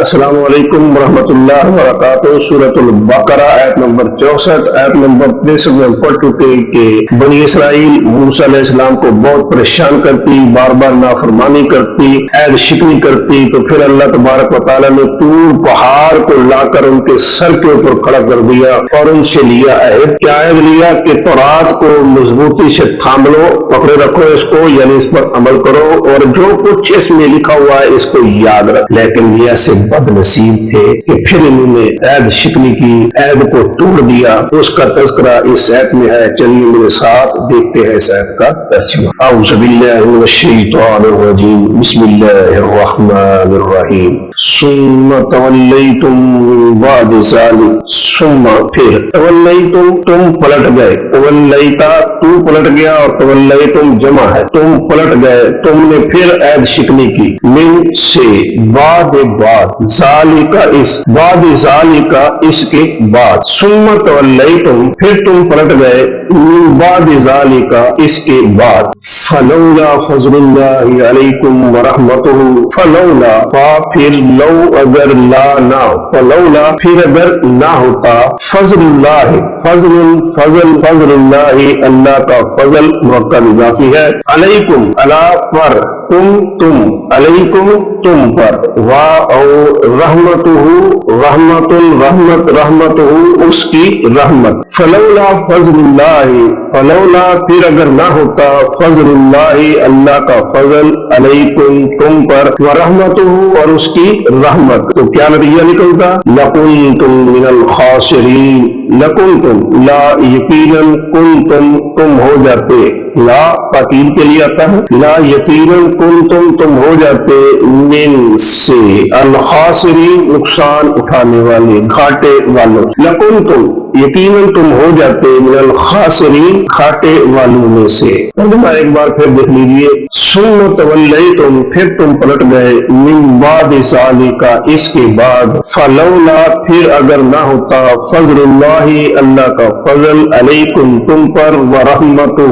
السلام علیکم ورحمۃ اللہ وبرکاتہ۔ سورۃ البقرہ آیت نمبر 64 آیت نمبر 63 میں پڑھ چکے کہ بنی اسرائیل موسیٰ علیہ السلام کو بہت پریشان کرتی، بار بار نافرمانی کرتی، عہد شکنی کرتی، تو پھر اللہ تبارک و تعالیٰ نے طور پہاڑ کو لا کر ان کے سر کے اوپر کھڑا کر دیا اور ان سے لیا عہد۔ کیا عہد لیا کہ تورات کو مضبوطی سے تھام لو، پکڑے رکھو اس کو، یعنی اس پر عمل کرو، اور جو کچھ اس میں لکھا ہوا ہے اس کو یاد رکھ۔ لیکن یہ ایسے بد نصیب تھے کہ پھر انہوں نے عہد شکنی کی، عہد کو توڑ دیا۔ اس کا تذکرہ اس آیت میں ہے، چلیے میرے ساتھ دیکھتے ہیں اس آیت کا ترجمہ۔ اعوذ باللہ من الشیطان الرجیم، بسم اللہ الرحمن الرحیم۔ ثم تولیتم من بعد ذلک، ثم پھر، تولیتم تم پلٹ گئے، تولیتا تو پلٹ گیا اور تولیتم جمع ہے، تم پلٹ گئے، تم نے پھر عہد شکنی کی، من سے، بعد ذالکا اس، بعد ذالکا اس کے بعد، ثم تولیتم پھر تم پلٹ گئے، من بعد ذالکا اس کے بعد، فلولا فضل اللہ علیکم ورحمتہ، فلولا پھر لو اگر لا نہ، فلولا پھر اگر نہ ہوتا، فضل اللہ فضل اللہ اللہ کا فضل موقع اضافی ہے، علیکم اللہ پر، تم علیکم تم پر، اور رحمتہ اس کی رحمت، فلولا فضل اللہ، فلولا پھر اگر نہ ہوتا، فضل اللہ اللہ کا فضل، علیکم تم پر، ورحمتہ اور اس کی رحمت، تو کیا نتیجہ نکلتا، لکنتم من الخاسرین، لکنتم لا یقیناً کنتم تم ہو جاتے، لا تاکید کے لیے آتا ہے، لا یقیناً کنتم تم ہو جاتے، من سے، الخاسرین نقصان اٹھانے والے، گھاٹے والوں، لکنتم یقیناً تم ہو جاتے، من الخاسرین گھاٹے والوں میں سے۔ ترجمہ ایک بار پھر دیکھ لیجیے، ثم تولیتم پھر تم پلٹ گئے، من بعد ذالک اس کے بعد، فلولا پھر اگر نہ ہوتا، فضل اللہ اللہ کا فضل، علیکم تم پر، ورحمتہ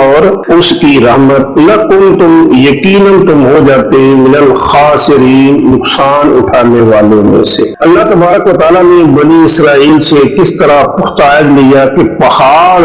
اور اس کی رحمت، لکنتم یقیناً تم ہو جاتے، من الخاسرین نقصان اٹھانے والوں میں سے۔ اللہ تبارک و تعالیٰ نے بنی اسرائیل سے کس طرح پختہ عہد لیا کہ پہاڑ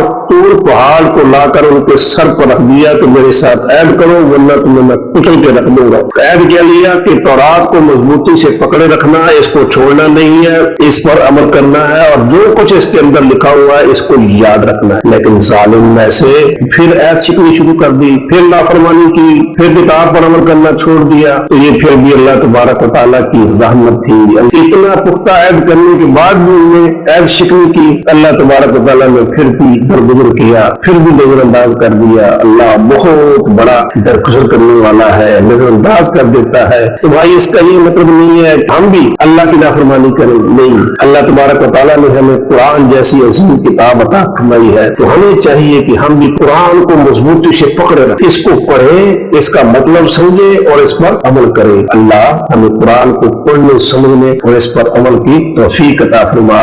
کو لا کر ان کے سر پر رکھ دیا کہ میرے ساتھ عہد کرو ورنہ تمہیں میں کچل کے رکھ دوں گا۔ عہد کیا لیا کہ تورات کو مضبوطی سے پکڑے رکھنا ہے، اس کو چھوڑنا نہیں ہے، اس پر عمل کرنا ہے، اور جو کچھ اس کے اندر لکھا ہوا ہے اس کو یاد رکھنا ہے۔ لیکن ظالم میں سے پھر عہد شکنی شروع کر دی، پھر نافرمانی کی، پھر کتاب پر عمل کرنا چھوڑ دیا، تو یہ پھر بھی اللہ تبارک و تعالیٰ کی رحمت تھی۔ اتنا پختہ عہد کرنے کے بعد بھی انہوں نے عہد شکنی کی، اللہ تبارک و تعالیٰ نے پھر بھی درگزر کیا، پھر بھی نظر انداز کر دیا۔ اللہ بہت بڑا درگزر کرنے والا ہے، نظر انداز کر دیتا ہے۔ تو بھائی اس کا یہ مطلب نہیں ہے کہ ہم بھی اللہ کی نافرمانی کریں، نہیں، اللہ تبارک و تعالیٰ نے ہمیں قرآن جیسی عظیم کتاب عطا فرمائی ہے، تو ہمیں چاہیے کہ ہم بھی قرآن کو مضبوطی سے پکڑے رکھیں، اس کو پڑھیں، اس کا مطلب سمجھیں اور اس پر عمل کریں۔ اللہ ہمیں قرآن کو پڑھنے، سمجھنے اور اس پر عمل کی توفیق عطا فرمائے۔